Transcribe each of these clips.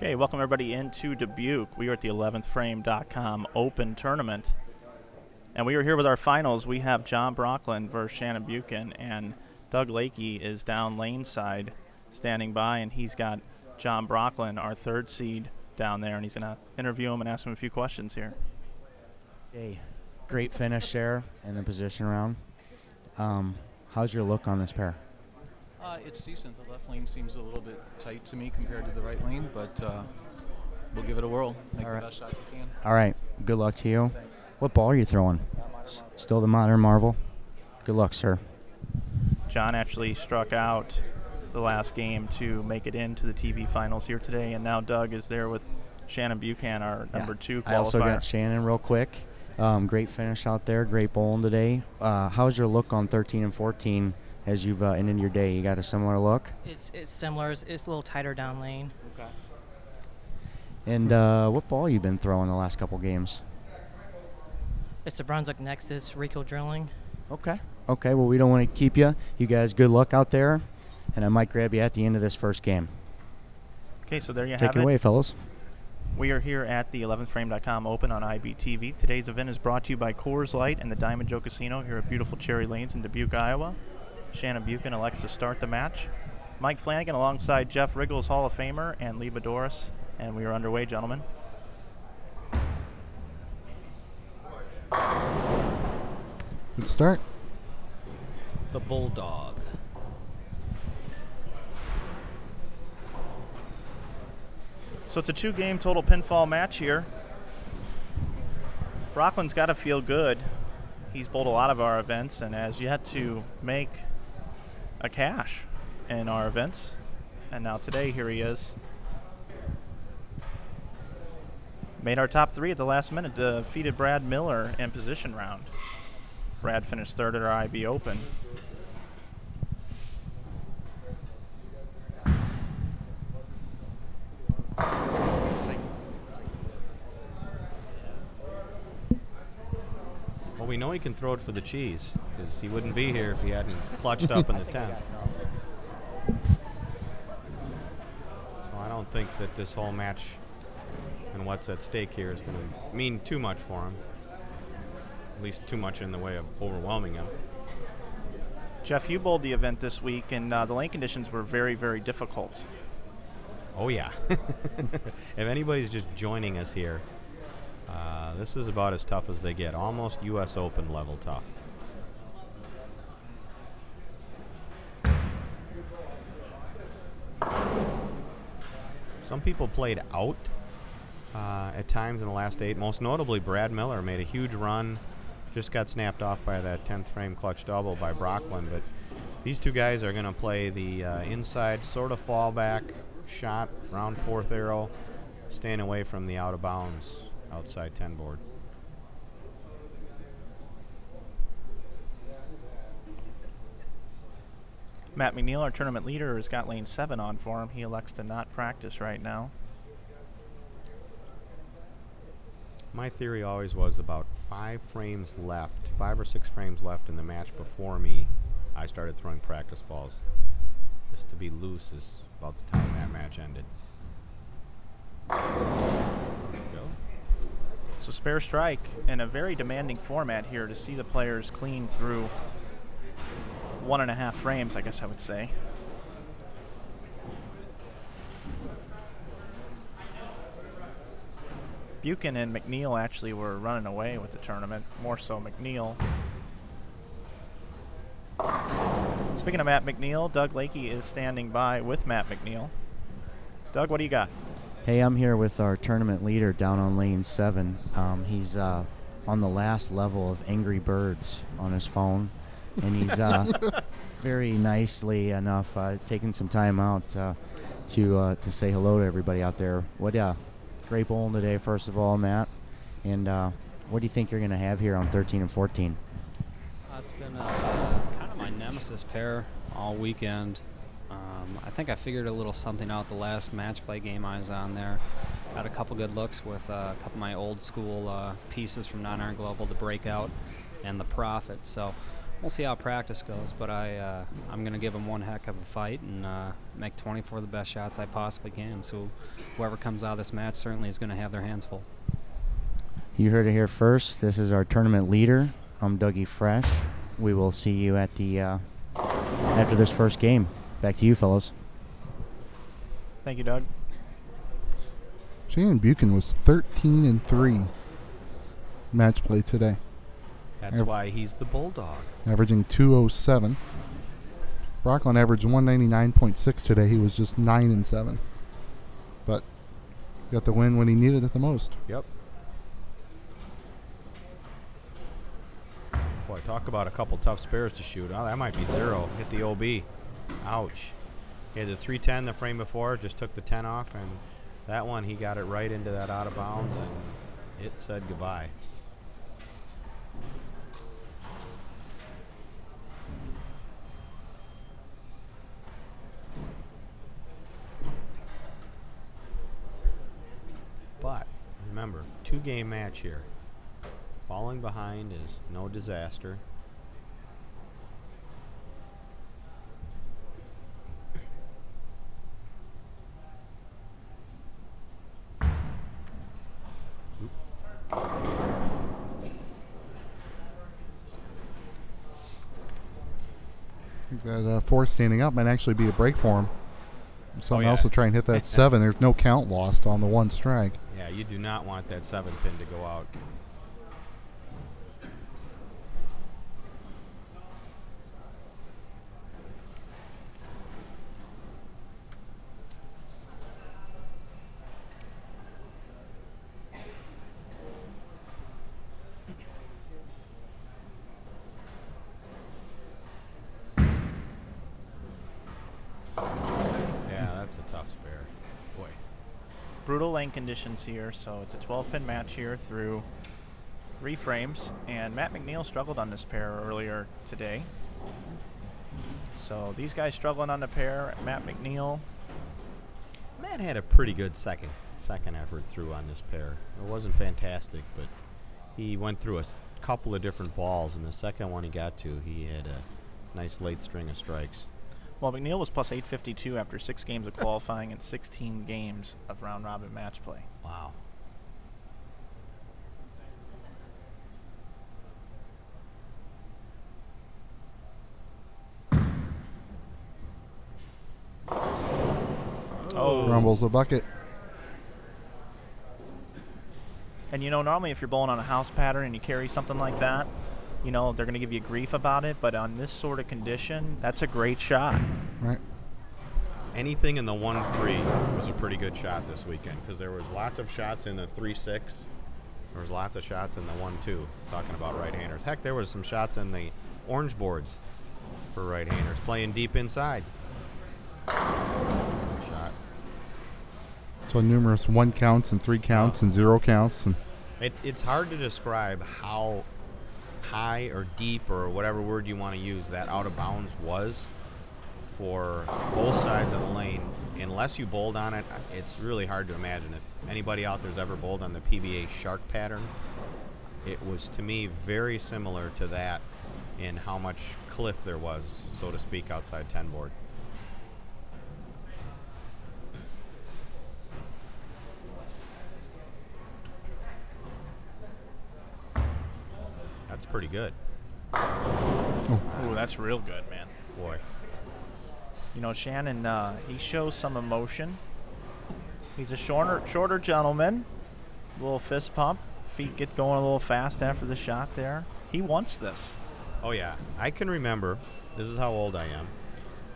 Okay, welcome everybody into Dubuque. We are at the 11thframe.com Open Tournament. And we are here with our finals. We have John Brockland versus Shannon Buchan, and Doug Lakey is down lane side standing by, and he's got John Brockland, our third seed, down there, and he's going to interview him and ask him a few questions here. Hey, great finish there in the position round. How's your look on this pair? It's decent. The left lane seems a little bit tight to me compared to the right lane, but we'll give it a whirl. Make the best shots we can. All right. Good luck to you. Thanks. What ball are you throwing? Still the Modern Marvel? Good luck, sir. John actually struck out the last game to make it into the TV finals here today, and now Doug is there with Shannon Buchan, our number 2 qualifier. I also got Shannon real quick. Great finish out there. Great bowling today. How's your look on 13 and 14 as you've ended your day? You got a similar look? It's similar. It's a little tighter down lane. Okay. And what ball you been throwing the last couple games? It's a Brunswick Nexus Rico drilling. Okay. Okay, well, we don't want to keep you. You guys, good luck out there, and I might grab you at the end of this first game. Okay, so there you have it. Take it away, fellas. We are here at the 11thframe.com Open on IBTV. Today's event is brought to you by Coors Light and the Diamond Joe Casino here at beautiful Cherry Lanes in Dubuque, Iowa. Shannon Buchan elects to start the match. Mike Flanagan alongside Jeff Richgels, Hall of Famer, and Lee Boudouris. And we are underway, gentlemen. Let's start. The Bulldog. So it's a 2-game total pinfall match here. Brockland's got to feel good. He's bowled a lot of our events and has yet to make a cash in our events. And now today, here he is. Made our top 3 at the last minute, defeated Brad Miller in position round. Brad finished 3rd at our IB Open. Well, we know he can throw it for the cheese, because he wouldn't be here if he hadn't clutched up in the 10th. So I don't think that this whole match and what's at stake here is going to mean too much for him. At least too much in the way of overwhelming him. Jeff, you bowled the event this week, and the lane conditions were very, very difficult. Oh, yeah. If anybody's just joining us here, this is about as tough as they get. Almost U.S. Open level tough. Some people played out at times in the last 8. Most notably, Brad Miller made a huge run. Just got snapped off by that 10th frame clutch double by Brockland. But these two guys are going to play the inside sort of fallback shot, round 4th arrow, staying away from the out of bounds outside 10 board. Matt McNeil, our tournament leader, has got lane 7 on for him. He elects to not practice right now. My theory always was about 5 frames left, 5 or 6 frames left in the match before me, I started throwing practice balls. Just to be loose is about the time that match ended. There we go. So spare strike in a very demanding format here to see the players clean through 1.5 frames, I guess I would say. Buchan and McNeil actually were running away with the tournament, more so McNeil. Speaking of Matt McNeil, Doug Lakey is standing by with Matt McNeil. Doug, what do you got? Hey, I'm here with our tournament leader down on lane 7. He's on the last level of Angry Birds on his phone, and he's very nicely enough taking some time out to say hello to everybody out there. What great bowling today, first of all, Matt. And what do you think you're going to have here on 13 and 14? It's been kind of my nemesis pair all weekend. I think I figured a little something out the last match play game I was on there. Got a couple good looks with a couple of my old school pieces from Non-Iron Global, the Breakout and the Prophet. So we'll see how practice goes, but I'm going to give him one heck of a fight and make 24 the best shots I possibly can. So whoever comes out of this match certainly is going to have their hands full. You heard it here first. This is our tournament leader. I'm Dougie Fresh. We will see you at the after this first game. Back to you, fellas. Thank you, Doug. Shannon Buchan was 13-3 match play today. That's why he's the Bulldog. Averaging 207. Brockland averaged 199.6 today. He was just 9-7. But got the win when he needed it the most. Yep. Boy, talk about a couple tough spares to shoot. Oh, that might be 0. Hit the OB. Ouch. He had the 310 the frame before, just took the 10 off, and that one he got it right into that out of bounds, and it said goodbye. But remember, 2-game match here. Falling behind is no disaster. I think that 4 standing up might actually be a break for him. Someone else will try and hit that 7. There's no count lost on the 1 strike. Yeah, you do not want that 7 pin to go out. Brutal lane conditions here, so it's a 12-pin match here through 3 frames, and Matt McNeil struggled on this pair earlier today. So these guys struggling on the pair. Matt McNeil. Matt had a pretty good second effort through on this pair. It wasn't fantastic, but he went through a couple of different balls, and the second one he got to, he had a nice late string of strikes. Well, McNeil was plus 852 after 6 games of qualifying and 16 games of round-robin match play. Wow. Oh. Rumbles a bucket. And, you know, normally if you're bowling on a house pattern and you carry something like that, you know, they're going to give you grief about it, but on this sort of condition, that's a great shot. Right. Anything in the 1-3 was a pretty good shot this weekend, because there was lots of shots in the 3-6. There was lots of shots in the 1-2, talking about right-handers. Heck, there was some shots in the orange boards for right-handers, playing deep inside. Good shot. So numerous 1 counts and 3 counts and 0 counts. And it's hard to describe how high or deep or whatever word you want to use that out of bounds was for both sides of the lane. Unless you bowled on it, it's really hard to imagine. If anybody out there's ever bowled on the PBA shark pattern, it was to me very similar to that in how much cliff there was, so to speak, outside 10 board. That's pretty good. Ooh, that's real good, man. Boy. You know, Shannon, he shows some emotion. He's a shorter gentleman. A little fist pump. Feet get going a little fast after the shot there. He wants this. Oh, yeah. I can remember, this is how old I am.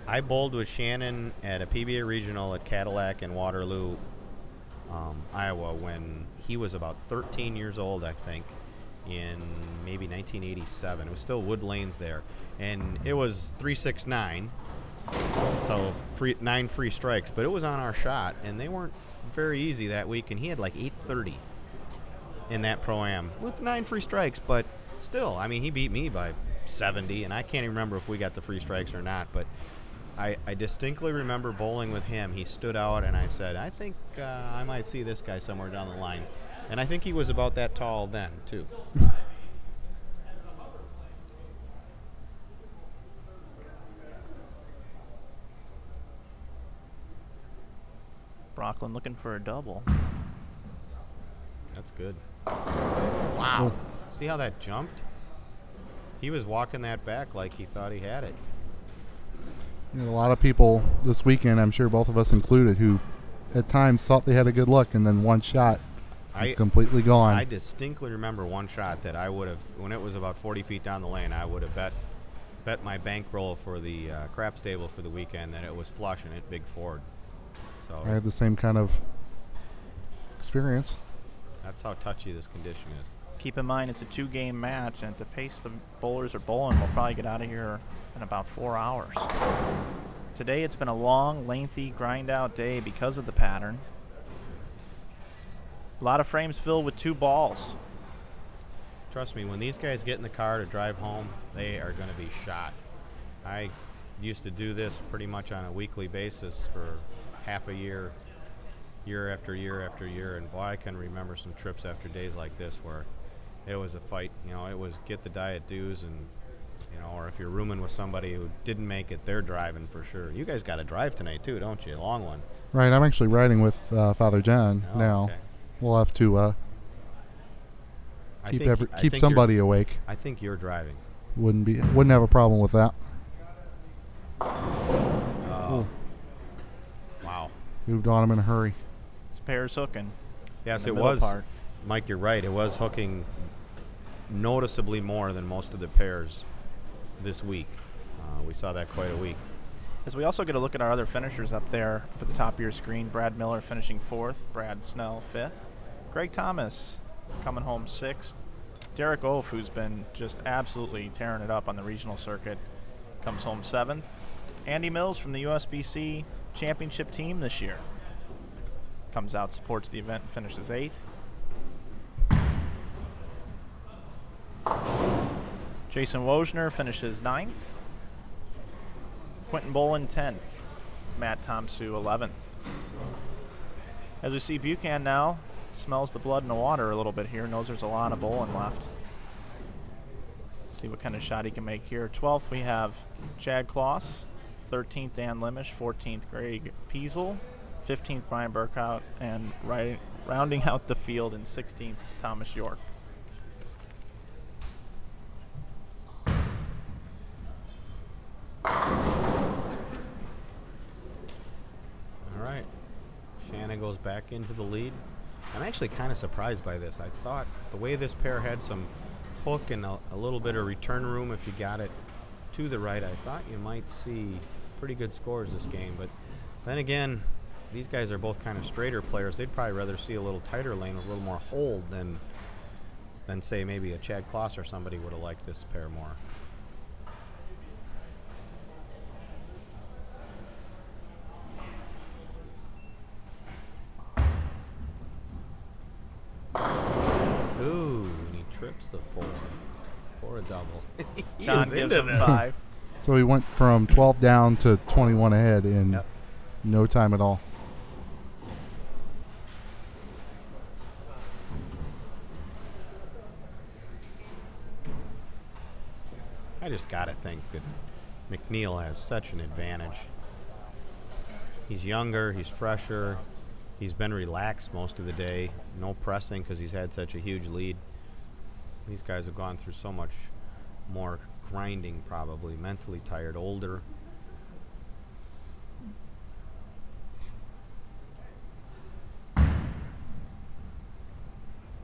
I bowled with Shannon at a PBA regional at Cadillac in Waterloo, Iowa, when he was about 13 years old, I think, in maybe 1987. It was still wood lanes there. And it was 3-6-9, so 9 free strikes. But it was on our shot, and they weren't very easy that week. And he had like 830 in that Pro-Am with 9 free strikes. But still, I mean, he beat me by 70, and I can't even remember if we got the free strikes or not. But I distinctly remember bowling with him. He stood out, and I said, I think I might see this guy somewhere down the line. And I think he was about that tall then, too. Brockland looking for a double. That's good. Wow. See how that jumped? He was walking that back like he thought he had it. You know, a lot of people this weekend, I'm sure both of us included, who at times thought they had a good look, and then one shot, it's completely gone. I distinctly remember one shot that I would have, when it was about 40 feet down the lane, I would have bet my bankroll for the crap stable for the weekend that it was flush and it big forward. So I had the same kind of experience. That's how touchy this condition is. Keep in mind it's a 2-game match, and at the pace the bowlers are bowling, we'll probably get out of here in about 4 hours. Today it's been a long, lengthy, grind-out day because of the pattern. A lot of frames filled with 2 balls. Trust me, when these guys get in the car to drive home, they are going to be shot. I used to do this pretty much on a weekly basis for half a year, year after year after year, and boy, I can remember some trips after days like this where it was a fight. You know, it was get the diet dues, and you know, or if you're rooming with somebody who didn't make it, they're driving for sure. You guys got to drive tonight too, don't you? A long one. Right, I'm actually riding with Father John now. Okay. We'll have to keep somebody awake. I think you're driving. Wouldn't have a problem with that. Wow. Moved on him in a hurry. This pair's hooking. Yes, it was. Mike, you're right. It was hooking noticeably more than most of the pairs this week. We saw that quite a week. As we also get a look at our other finishers up there at the top of your screen, Brad Miller finishing 4th, Brad Snell 5th, Greg Thomas coming home 6th, Derek Oaf, who's been just absolutely tearing it up on the regional circuit, comes home 7th, Andy Mills from the USBC championship team this year comes out, supports the event, and finishes 8th. Jason Wojner finishes 9th. Quentin Bolin 10th. Matt Tomsu 11th. As we see Buchan now, smells the blood in the water a little bit here, knows there's a lot of bowling left. See what kind of shot he can make here. 12th we have Chad Kloss, 13th Dan Limish, 14th Greg Peasel, 15th Brian Burkout, and rounding out the field in 16th Thomas York. Shannon goes back into the lead. I'm actually kind of surprised by this. I thought the way this pair had some hook and a little bit of return room if you got it to the right, I thought you might see pretty good scores this game. But then again, these guys are both kind of straighter players. They'd probably rather see a little tighter lane with a little more hold than say maybe a Chad Kloss or somebody would have liked this pair more. Trips the 4 for a double. John gives him 5. So he went from 12 down to 21 ahead in no time at all. I just got to think that McNeil has such an advantage. He's younger, he's fresher, he's been relaxed most of the day, no pressing because he's had such a huge lead. These guys have gone through so much more grinding, probably mentally tired, older.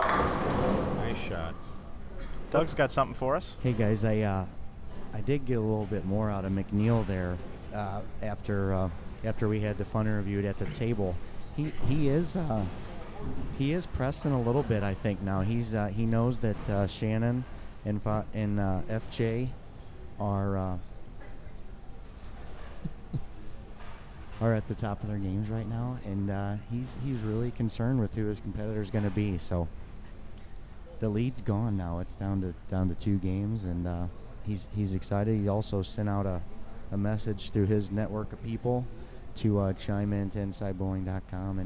Nice shot. Doug's got something for us. Hey guys, I did get a little bit more out of McNeil there after we had the fun interview at the table. He is pressing a little bit, I think now. He knows that Shannon and FJ are at the top of their games right now, and he's really concerned with who his competitor is going to be. So the lead's gone now. It's down to 2 games, and he's excited. He also sent out a message through his network of people to chime in to InsideBowling.com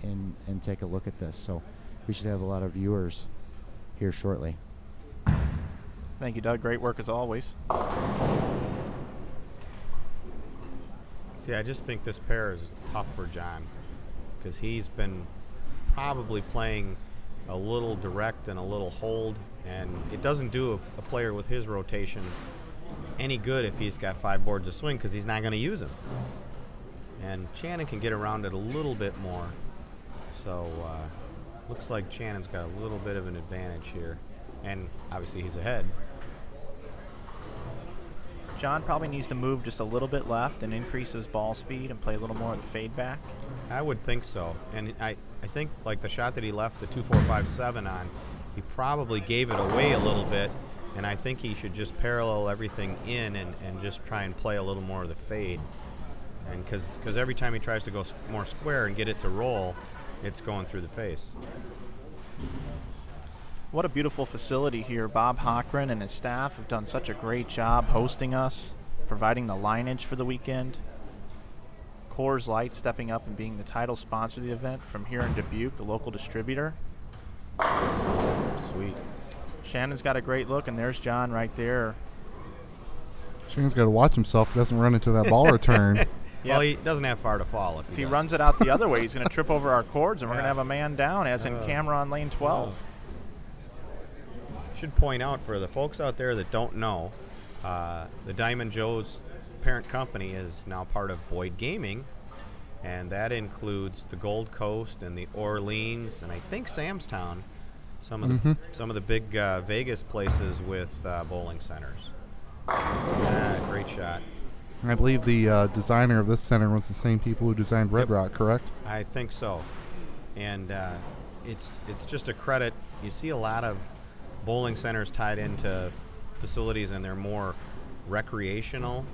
and take a look at this. So we should have a lot of viewers here shortly. Thank you, Doug. Great work as always. See, I just think this pair is tough for John. because he's been probably playing a little direct and a little hold, and it doesn't do a player with his rotation any good if he's got 5 boards of swing, because he's not going to use them. And Shannon can get around it a little bit more. So looks like Shannon's got a little bit of an advantage here. And obviously he's ahead. John probably needs to move just a little bit left and increase his ball speed and play a little more of the fade back. I would think so. And I think like the shot that he left the 2-4-5-7 on, he probably gave it away a little bit. And I think he should just parallel everything in and just try and play a little more of the fade. And because every time he tries to go more square and get it to roll, it's going through the face. What a beautiful facility here. Bob Hochran and his staff have done such a great job hosting us, providing the lineage for the weekend. Coors Light stepping up and being the title sponsor of the event from here in Dubuque, the local distributor. Sweet. Shannon's got a great look, and there's John right there. Shannon's got to watch himself. He doesn't run into that ball return. Well, he doesn't have far to fall. If he runs it out the other way, he's going to trip over our cords, and we're going to have a man down, as in camera on lane 12. Should point out for the folks out there that don't know, the Diamond Joe's parent company is now part of Boyd Gaming, and that includes the Gold Coast and the Orleans, and I think Samstown, some of the big Vegas places with bowling centers. Great shot. I believe the designer of this center was the same people who designed Red Rock, correct? I think so. And it's just a credit. You see a lot of bowling centers tied into facilities, and they're more recreational,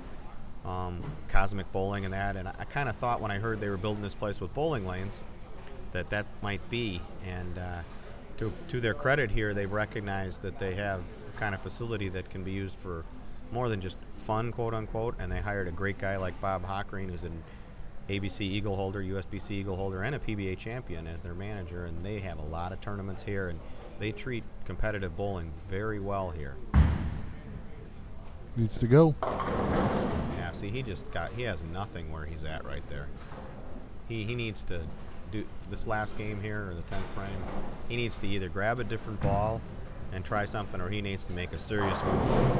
cosmic bowling and that. And I kind of thought when I heard they were building this place with bowling lanes that might be. And to their credit here, they've recognized that they have a kind of facility that can be used for more than just fun, quote unquote, and they hired a great guy like Bob Hochran, who's an ABC Eagle holder, USBC Eagle holder, and a PBA champion as their manager, and they have a lot of tournaments here, and they treat competitive bowling very well here. Needs to go. Yeah, see, he has nothing where he's at right there. He needs to do this last game here, or the 10th frame, he needs to either grab a different ball and try something, or he needs to make a serious move.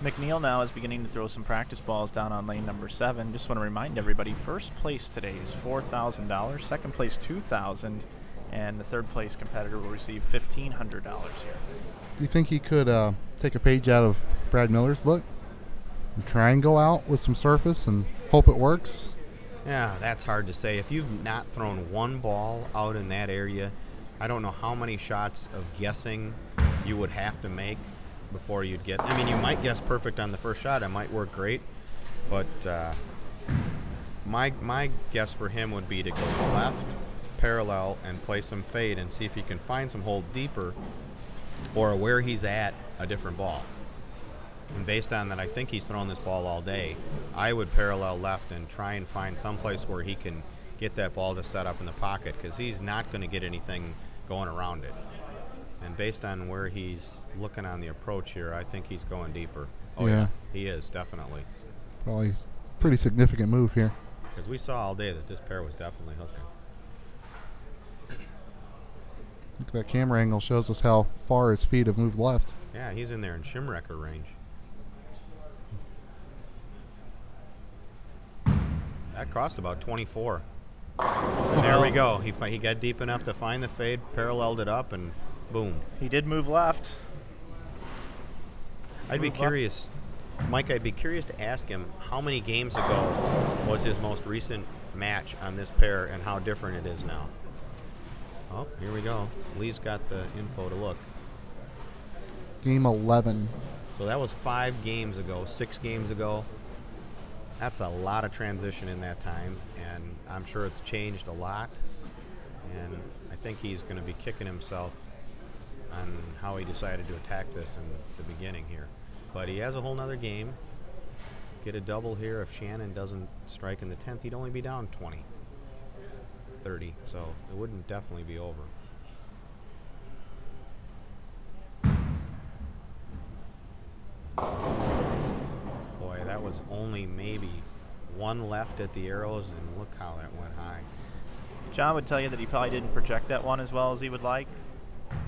McNeil now is beginning to throw some practice balls down on lane number 7. Just want to remind everybody, first place today is $4,000, second place $2,000, and the third place competitor will receive $1,500 here. Do you think he could take a page out of Brad Miller's book and try and go out with some surface and hope it works? Yeah, that's hard to say. If you've not thrown one ball out in that area, I don't know how many shots of guessing you would have to make before you'd get. I mean, you might guess perfect on the first shot. It might work great, but my guess for him would be to go left, parallel, and play some fade and see if he can find some hold deeper, or where he's at a different ball. And based on that, I think he's thrown this ball all day. I would parallel left and try and find some place where he can get that ball to set up in the pocket, because he's not going to get anything going around it. And based on where he's looking on the approach here, I think he's going deeper. Oh, yeah. He is, definitely. Probably a pretty significant move here. Because we saw all day that this pair was definitely hooking. Look at that camera angle, shows us how far his feet have moved left. Yeah, he's in there in shimwrecker range. That crossed about 24. And there we go. He got deep enough to find the fade, paralleled it up, and boom. He did move left. I'd be curious, Mike, I'd be curious to ask him how many games ago was his most recent match on this pair and how different it is now. Oh, here we go. Lee's got the info to look. Game 11. So that was 5 games ago, 6 games ago. That's a lot of transition in that time, and I'm sure it's changed a lot. And I think he's going to be kicking himself on how he decided to attack this in the beginning here. But he has a whole nother game. Get a double here. If Shannon doesn't strike in the 10th, he'd only be down 20, 30. So it wouldn't definitely be over. Boy, that was only maybe one left at the arrows, and look how that went high. John would tell you that he probably didn't project that one as well as he would like,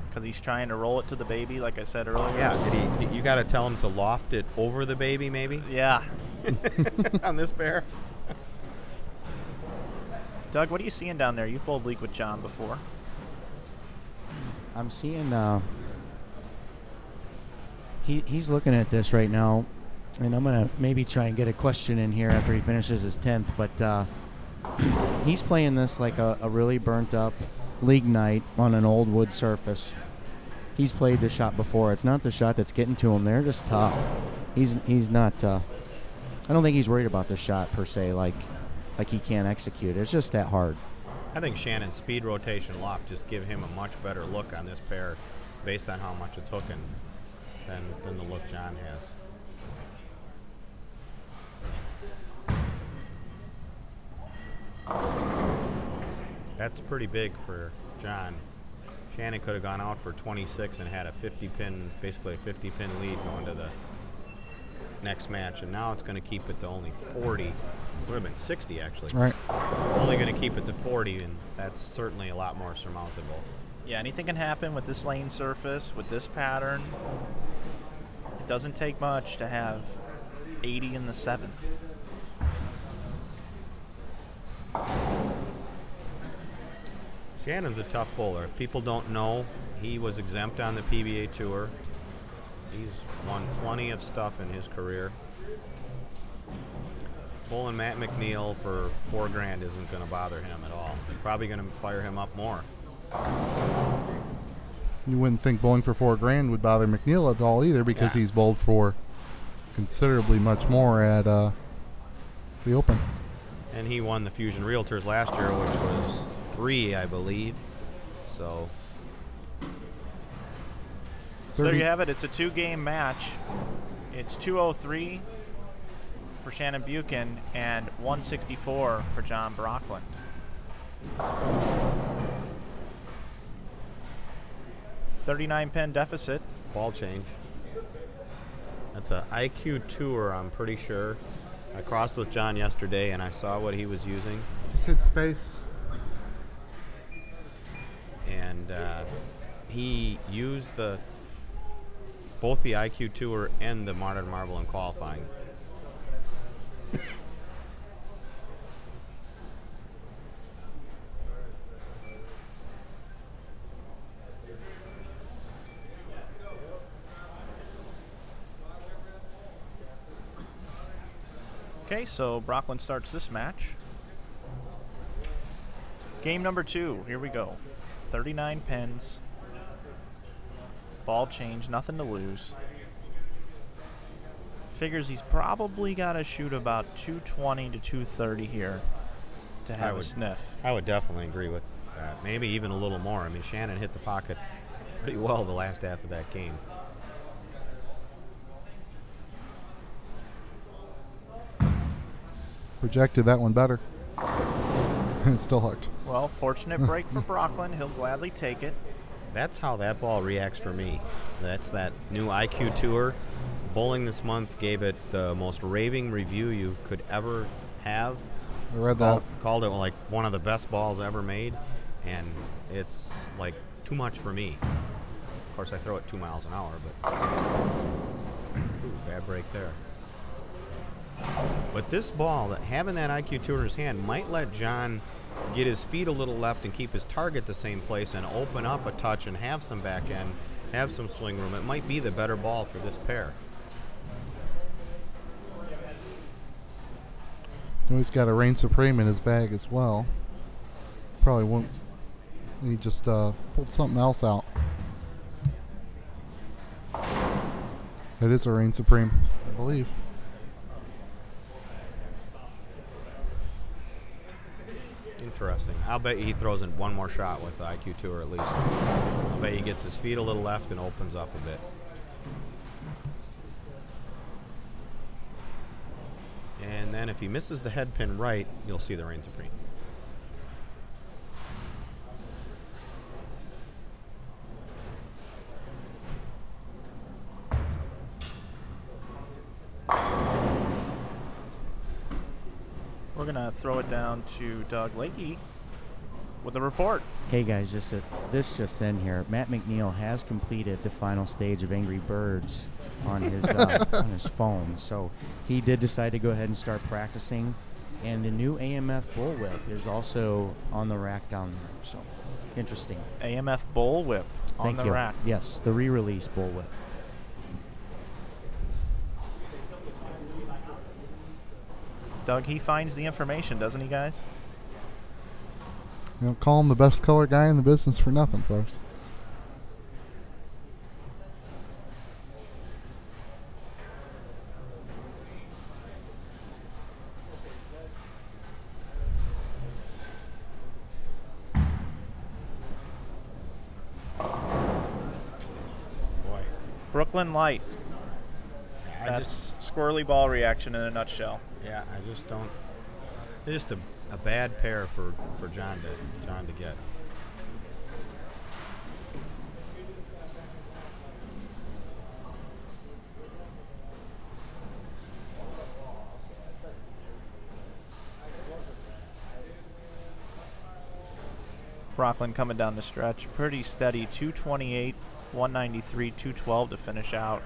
because he's trying to roll it to the baby, like I said earlier. Yeah, you got to tell him to loft it over the baby, maybe? Yeah. On this pair? Doug, what are you seeing down there? You've bowled league with John before. I'm seeing he's looking at this right now, and I'm going to maybe try and get a question in here after he finishes his 10th, but he's playing this like a really burnt up league night on an old wood surface. He's played this shot before. It's not the shot that's getting to him. They're just tough. He's not I don't think he's worried about the shot per se, like he can't execute. It's just that hard. I think Shannon's speed rotation loft just give him a much better look on this pair based on how much it's hooking than the look John has. That's pretty big for John. Shannon could have gone out for 26 and had a 50-pin, basically a 50-pin lead going to the next match, and now it's going to keep it to only 40. Would have been 60 actually. Right. Only going to keep it to 40, and that's certainly a lot more surmountable. Yeah, anything can happen with this lane surface, with this pattern. It doesn't take much to have 80 in the 7th. Shannon's a tough bowler. If people don't know, he was exempt on the PBA Tour. He's won plenty of stuff in his career. Bowling Matt McNeil for $4 grand isn't going to bother him at all. It's probably going to fire him up more. You wouldn't think bowling for $4 grand would bother McNeil at all either, because he's bowled for considerably much more at the Open. And he won the Fusion Realtors last year, which was 3, I believe. So there you have it. It's a 2-game match. It's 203 for Shannon Buchan and 164 for John Brockland. 39-pin deficit. Ball change. That's a IQ Tour, I'm pretty sure. I crossed with John yesterday, and I saw what he was using. Just hit space. And he used both the IQ Tour and the Modern Marble in qualifying. Okay, so Brockland starts this match. Game number 2, here we go. 39 pins. Ball change, nothing to lose. Figures he's probably got to shoot about 220 to 230 here to have a sniff. I would definitely agree with that. Maybe even a little more. I mean, Shannon hit the pocket pretty well the last half of that game. Projected that one better. And it's still hooked. Well, fortunate break for Brockland. He'll gladly take it. That's how that ball reacts for me. That's that new IQ Tour. Bowling This Month gave it the most raving review you could ever have. I read that. Called it like one of the best balls ever made, and it's like too much for me. Of course, I throw it 2 miles an hour, but ooh, bad break there. But this ball, having that IQ Tour in his hand, might let John get his feet a little left and keep his target the same place and open up a touch and have some back end, have some swing room. It might be the better ball for this pair. He's got a Reign Supreme in his bag as well. Probably won't. He just pulled something else out. It is a Reign Supreme, I believe. Interesting. I'll bet he throws in one more shot with the IQ Tour at least. I'll bet he gets his feet a little left and opens up a bit. And then if he misses the head pin right, you'll see the Reign Supreme. We're going to throw it down to Doug Lakey. with a report. Hey guys, this just in here. Matt McNeil has completed the final stage of Angry Birds on his on his phone. So he did decide to go ahead and start practicing. And the new AMF bullwhip is also on the rack down there. So interesting. AMF bullwhip on the rack. Yes, the re-release bullwhip. Doug, he finds the information, doesn't he, guys? You don't call him the best color guy in the business for nothing, folks. Brooklyn Light. That's squirrely ball reaction in a nutshell. Yeah, I just don't. It's just a bad pair for John to get. Brockland coming down the stretch, pretty steady, 228, 193, 212 to finish out.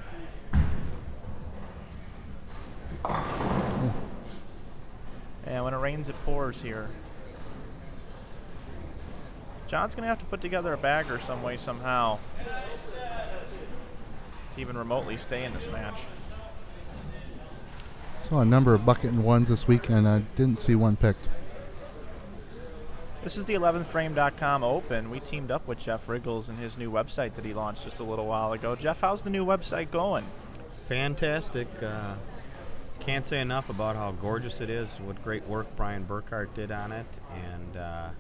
And when it rains, it pours here. John's going to have to put together a bagger some way, somehow, to even remotely stay in this match. Saw a number of bucket and ones this weekend. I didn't see one picked. This is the 11thframe.com Open. We teamed up with Jeff Richgels and his new website that he launched just a little while ago. Jeff, how's the new website going? Fantastic. Can't say enough about how gorgeous it is, what great work Brian Burkhart did on it, and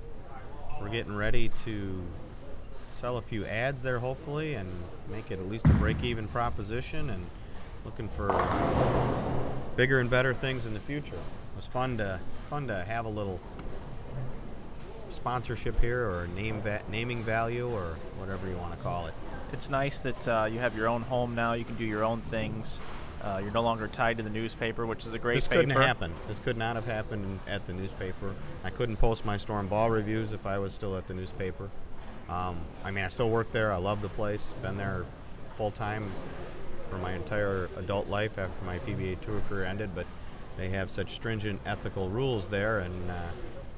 we're getting ready to sell a few ads there, hopefully, and make it at least a break-even proposition, and looking for bigger and better things in the future. It was fun to have a little sponsorship here, or naming value, or whatever you want to call it. It's nice that you have your own home now. You can do your own things. You're no longer tied to the newspaper, which is a great paper. This couldn't happen. This could not have happened at the newspaper. I couldn't post my storm ball reviews if I was still at the newspaper. I mean, I still work there. I love the place. Been there full-time for my entire adult life after my PBA Tour career ended, but they have such stringent ethical rules there, and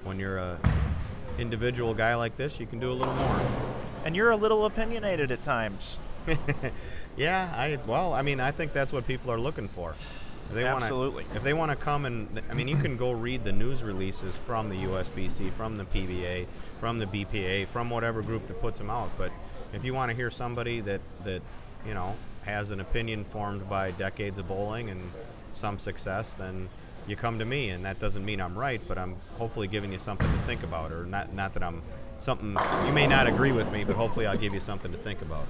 when you're a individual guy like this, you can do a little more. And you're a little opinionated at times. Yeah, I think that's what people are looking for. Absolutely. If they want to come and, I mean, you can go read the news releases from the USBC, from the PBA, from the BPA, from whatever group that puts them out. But if you want to hear somebody that you know has an opinion formed by decades of bowling and some success, then you come to me, and that doesn't mean I'm right, but I'm hopefully giving you something to think about, or not that I'm something you may not agree with me, but hopefully I'll give you something to think about.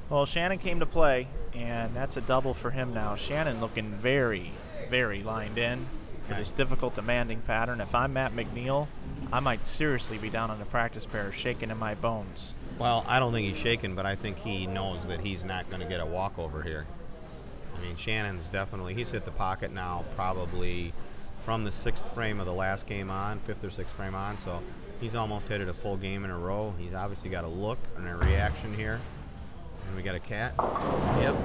Well, Shannon came to play, and that's a double for him now. Shannon looking very, very lined in for this difficult, demanding pattern. If I'm Matt McNeil, I might seriously be down on the practice pair, shaking in my bones. Well, I don't think he's shaking, but I think he knows that he's not going to get a walkover here. I mean, Shannon's he's hit the pocket now probably from the 6th frame of the last game on, 5th or 6th frame on, so he's almost hit it a full game in a row. He's obviously got a look and a reaction here. And we got a cat? Yep,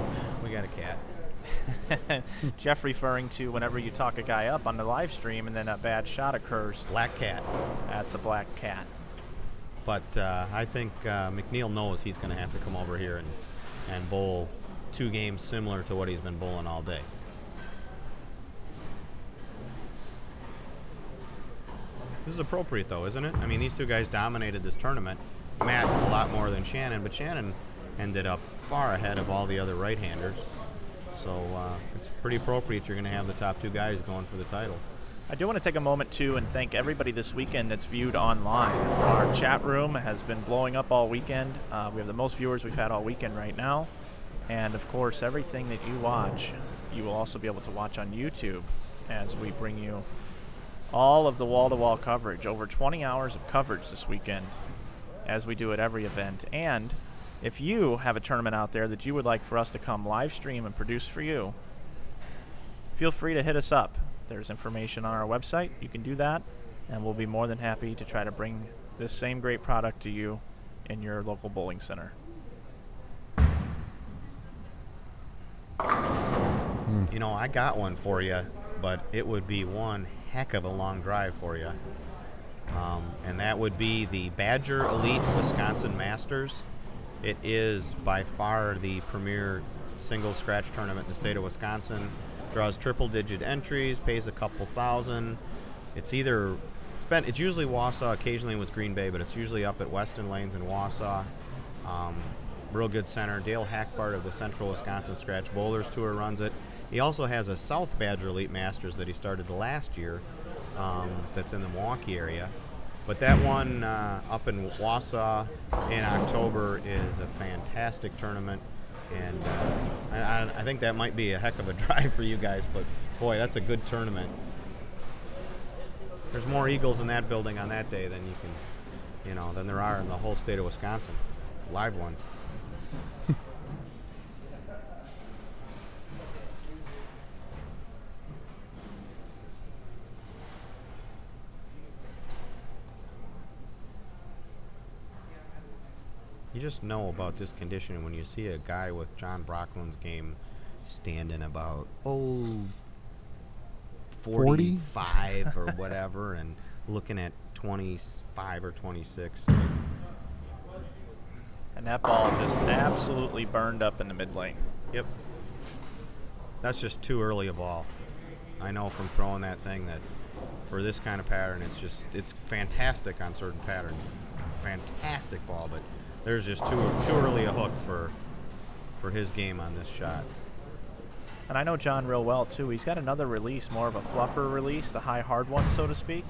we got a cat. Jeff referring to whenever you talk a guy up on the live stream and then a bad shot occurs. Black cat. That's a black cat. But I think McNeil knows he's going to have to come over here and bowl 2 games similar to what he's been bowling all day. This is appropriate, though, isn't it? I mean, these 2 guys dominated this tournament. Matt a lot more than Shannon, but Shannon ended up far ahead of all the other right-handers. So it's pretty appropriate you're going to have the top 2 guys going for the title. I do want to take a moment, too, and thank everybody this weekend that's viewed online. Our chat room has been blowing up all weekend. We have the most viewers we've had all weekend right now. And, of course, everything that you watch, you will also be able to watch on YouTube as we bring you all of the wall-to-wall coverage, over 20 hours of coverage this weekend, as we do at every event. And if you have a tournament out there that you would like for us to come live stream and produce for you, feel free to hit us up. There's information on our website. You can do that, and we'll be more than happy to try to bring this same great product to you in your local bowling center. You know, I got one for you, but it would be one heck of a long drive for you. And that would be the Badger Elite Wisconsin Masters. It is by far the premier single scratch tournament in the state of Wisconsin. Draws triple-digit entries, pays a couple thousand. It's usually Wausau, occasionally with Green Bay, but it's usually up at Weston Lanes in Wausau. Real good center. Dale Hackbart of the Central Wisconsin Scratch Bowlers Tour runs it. He also has a South Badger Elite Masters that he started the last year that's in the Milwaukee area. But that one up in Wausau in October is a fantastic tournament. And I think that might be a heck of a drive for you guys, but boy, that's a good tournament. There's more Eagles in that building on that day than than there are in the whole state of Wisconsin. Live ones. You just know about this condition when you see a guy with John Brockland's game standing about 45 or whatever and looking at 25 or 26. And that ball just absolutely burned up in the mid lane. Yep. That's just too early a ball. I know from throwing that thing that for this kind of pattern, it's fantastic on certain patterns. Fantastic ball, but there's just too early a hook for his game on this shot. And I know John real well, too. He's got another release, more of a fluffer release, the high hard one, so to speak.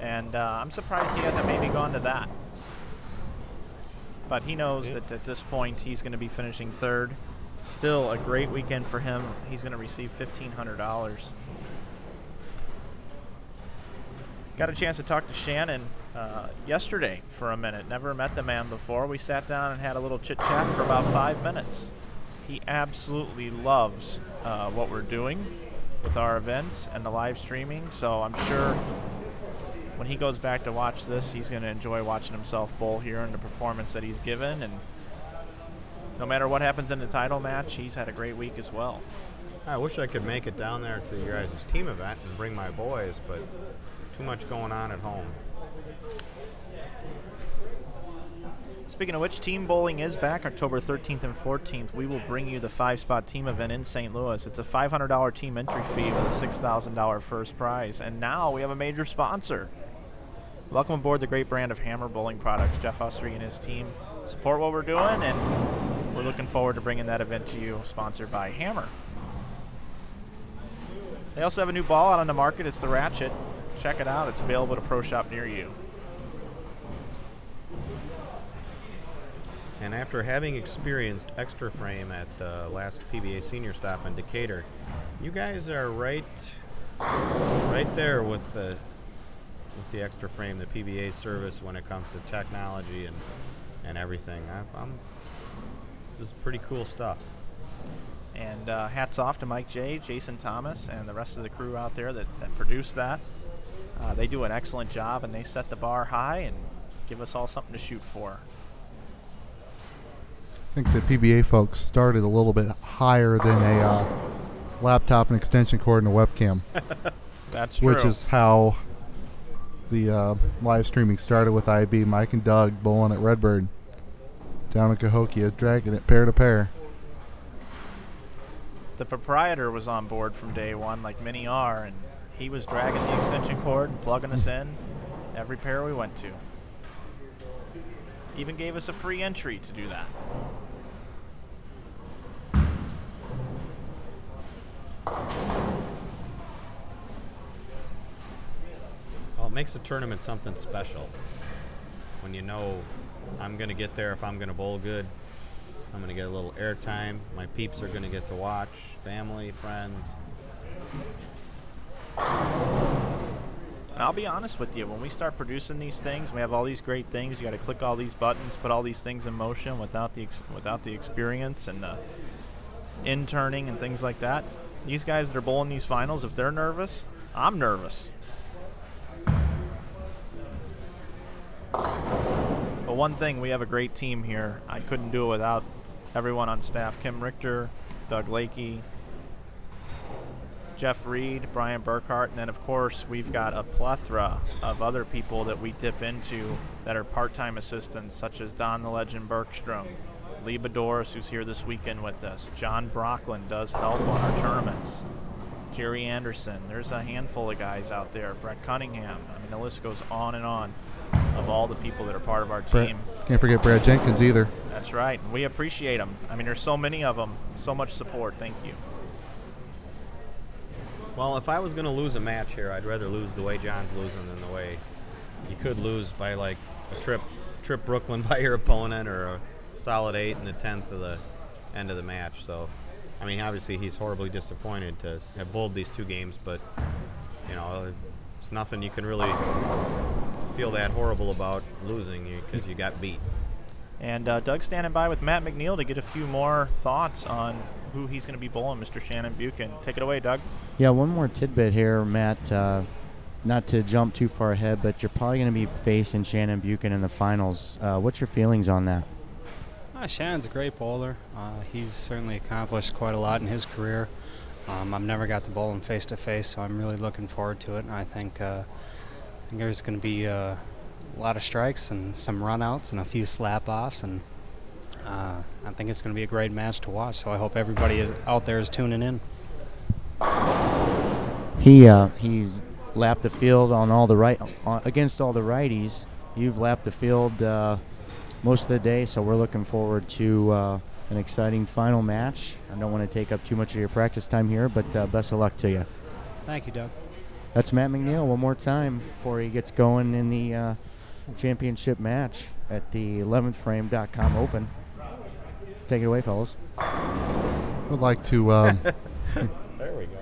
And I'm surprised he hasn't maybe gone to that. But he knows that at this point he's going to be finishing third. Still a great weekend for him. He's going to receive $1,500. Got a chance to talk to Shannon yesterday for a minute. Never met the man before. We sat down and had a little chit-chat for about 5 minutes. He absolutely loves what we're doing with our events and the live streaming, so I'm sure when he goes back to watch this, he's going to enjoy watching himself bowl here and the performance that he's given. And no matter what happens in the title match, he's had a great week as well. I wish I could make it down there to your guys' team event and bring my boys, but too much going on at home. Speaking of which, team bowling is back October 13th and 14th. We will bring you the 5-spot team event in St. Louis. It's a $500 team entry fee with a $6,000 first prize. And now we have a major sponsor. Welcome aboard the great brand of Hammer Bowling Products. Jeff Usry and his team support what we're doing, and we're looking forward to bringing that event to you, sponsored by Hammer. They also have a new ball out on the market. It's the Ratchet. Check it out. It's available at a pro shop near you. And after having experienced Extra Frame at the last PBA Senior Stop in Decatur, you guys are right there with the Extra Frame, the PBA service when it comes to technology and everything. This is pretty cool stuff. And hats off to Mike J, Jason Thomas, and the rest of the crew out there that produced that. They do an excellent job, and they set the bar high and give us all something to shoot for. I think the PBA folks started a little bit higher than a laptop and extension cord and a webcam. That's true. Which is how the live streaming started with IB, Mike and Doug bowling at Redbird down in Cahokia, dragging it pair to pair. The proprietor was on board from day one, like many are, and he was dragging the extension cord and plugging us in every pair we went to. Even gave us a free entry to do that. Well, it makes a tournament something special when you know I'm going to get there if I'm going to bowl good. I'm going to get a little airtime. My peeps are going to get to watch, family, friends. And I'll be honest with you, when we start producing these things, we have all these great things. You got to click all these buttons, put all these things in motion without the experience and interning and things like that. These guys that are bowling these finals, if they're nervous, I'm nervous. But one thing, we have a great team here. I couldn't do it without everyone on staff. Kim Richter, Doug Lakey, Jeff Reed, Brian Burkhart, and then of course we've got a plethora of other people that we dip into that are part-time assistants, such as Don the Legend Bergstrom, Lee Boudouris, who's here this weekend with us. John Brockland does help on our tournaments. Jerry Anderson. There's a handful of guys out there. Brett Cunningham. I mean, the list goes on and on of all the people that are part of our team. Can't forget Brad Jenkins either. That's right. And we appreciate them. I mean, there's so many of them. So much support. Thank you. Well, if I was going to lose a match here, I'd rather lose the way John's losing than the way you could lose by like a trip Brooklyn by your opponent, or a solid 8 in the 10th of the end of the match. So, I mean, obviously he's horribly disappointed to have bowled these 2 games, but, you know, it's nothing you can really feel that horrible about losing because you got beat. And Doug's standing by with Matt McNeil to get a few more thoughts on who he's going to be bowling, Mr. Shannon Buchan. Take it away, Doug. Yeah, one more tidbit here, Matt. Not to jump too far ahead, but you're probably going to be facing Shannon Buchan in the finals. What's your feelings on that? Shannon's a great bowler. He's certainly accomplished quite a lot in his career. I've never got to bowl him face-to-face, so I'm really looking forward to it. And I think there's going to be a lot of strikes and some run-outs and a few slap-offs, and I think it's going to be a great match to watch, so I hope everybody out there is tuning in. He's lapped the field on all the against all the righties. You've lapped the field most of the day, so we're looking forward to an exciting final match. I don't want to take up too much of your practice time here, but best of luck to you. Thank you, Doug. That's Matt McNeil one more time before he gets going in the championship match at the 11thframe.com Open. Take it away, fellas. I'd like to. There we go.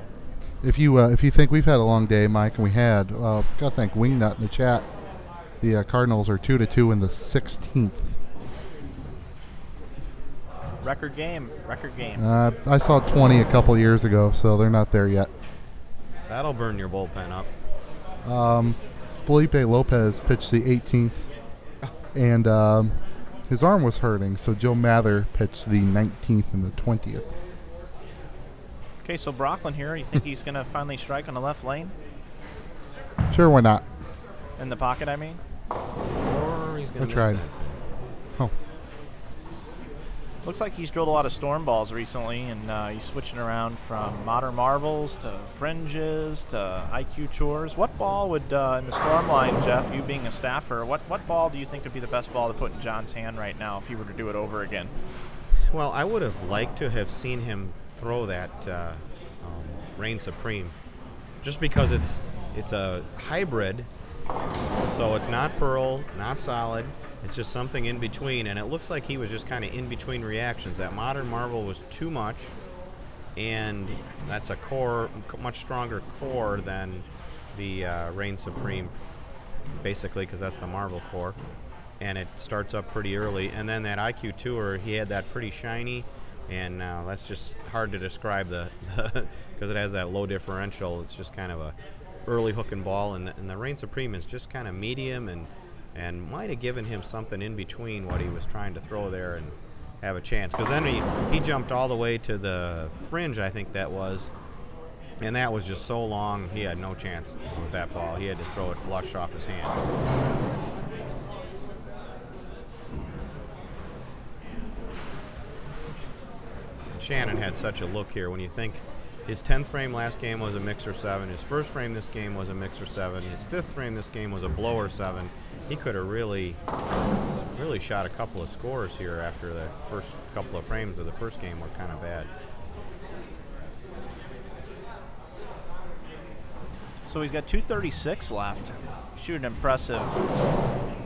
If you think we've had a long day, Mike, and we had, got to thank Wingnut in the chat. The Cardinals are 2-2 in the 16th. Record game. I saw 20 a couple years ago, so they're not there yet. That'll burn your bullpen up. Felipe Lopez pitched the 18th, and his arm was hurting, so Joe Mather pitched the 19th and the 20th. Okay, so Brockland here, you think he's going to finally strike on the left lane? Sure, why not? In the pocket, I mean? Or he's going to tried. Oh. Looks like he's drilled a lot of storm balls recently, and he's switching around from Modern Marvels to Fringes to IQ Tours. What ball would, in the storm line, Jeff, you being a staffer, what ball do you think would be the best ball to put in John's hand right now if he were to do it over again? Well, I would have liked to have seen him throw that Reign Supreme, just because it's a hybrid, so it's not pearl, not solid. It's just something in between, and it looks like he was just kind of in between reactions. That Modern Marvel was too much, and that's a core, much stronger core than the Reign Supreme, basically, because that's the Marvel core, and it starts up pretty early. And then that IQ Tour, he had that pretty shiny, and that's just hard to describe because it has that low differential. It's just kind of a early hooking ball, and the Reign Supreme is just kind of medium and might have given him something in between what he was trying to throw there and have a chance. Because then he jumped all the way to the Fringe, I think that was, and that was just so long he had no chance with that ball. He had to throw it flush off his hand. Shannon had such a look here. When you think his 10th frame last game was a mixer 7, his first frame this game was a mixer 7, his 5th frame this game was a blower 7. He could have really shot a couple of scores here after the first couple of frames of the first game were kind of bad. So he's got 236 left. Shoot an impressive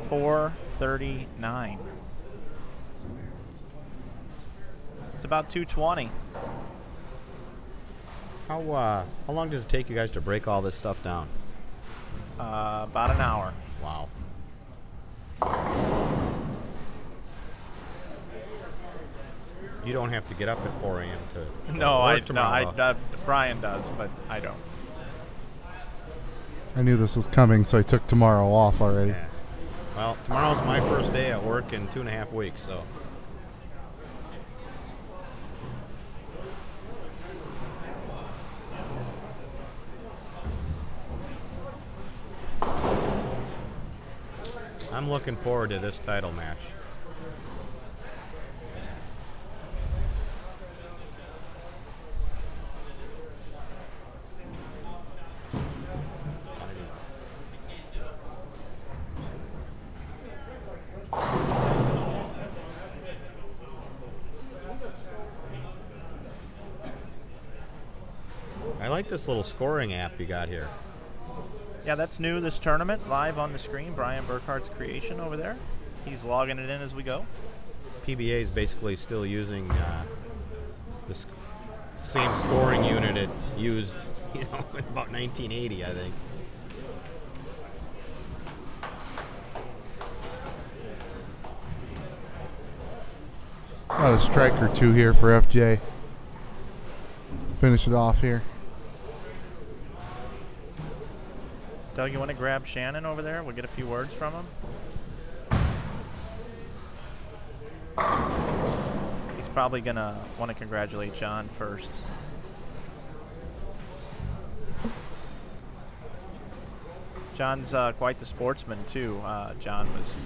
439. It's about 220. How long does it take you guys to break all this stuff down? About an hour. Wow. You don't have to get up at 4 a.m. to No, Brian does, but I don't. I knew this was coming, so I took tomorrow off already. Yeah. Well, tomorrow's my first day at work in 2.5 weeks, so. I'm looking forward to this title match. I like this little scoring app you got here. Yeah, that's new this tournament, live on the screen. Brian Burkhart's creation over there. He's logging it in as we go. PBA is basically still using the same scoring unit it used, in about 1980, I think. About a strike or two here for FJ. Finish it off here. Doug, you want to grab Shannon over there? We'll get a few words from him. He's probably going to want to congratulate John first. John's quite the sportsman, too. John was,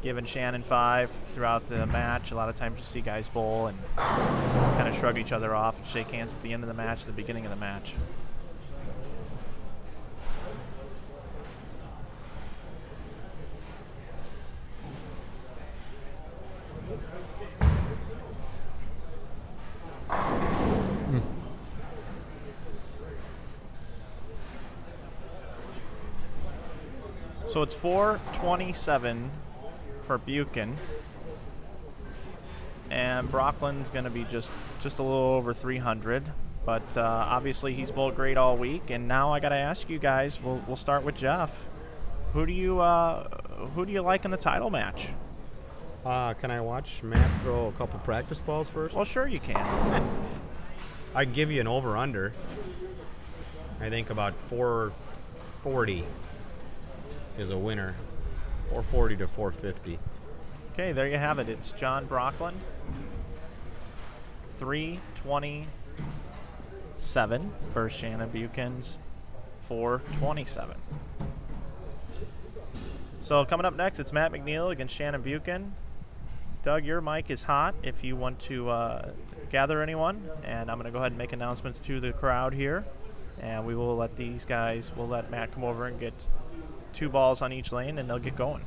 giving Shannon 5 throughout the match. A lot of times you see guys bowl and kind of shrug each other off and shake hands at the end of the match, at the beginning of the match. So it's 427 for Buchan, and Brockland's going to be just a little over 300. But obviously he's bowled great all week. And now I got to ask you guys. We'll start with Jeff. Who do you like in the title match? Can I watch Matt throw a couple practice balls first? Well, sure you can. I'd give you an over/under. I think about 440 is a winner. 440 to 450. Okay, there you have it. It's John Brockland. 327 for Shannon Buchan's 427. So coming up next, it's Matt McNeil against Shannon Buchan. Doug, your mic is hot if you want to gather anyone. And I'm going to go ahead and make announcements to the crowd here. And we will let these guys, we'll let Matt come over and get 2 balls on each lane, and they'll get going.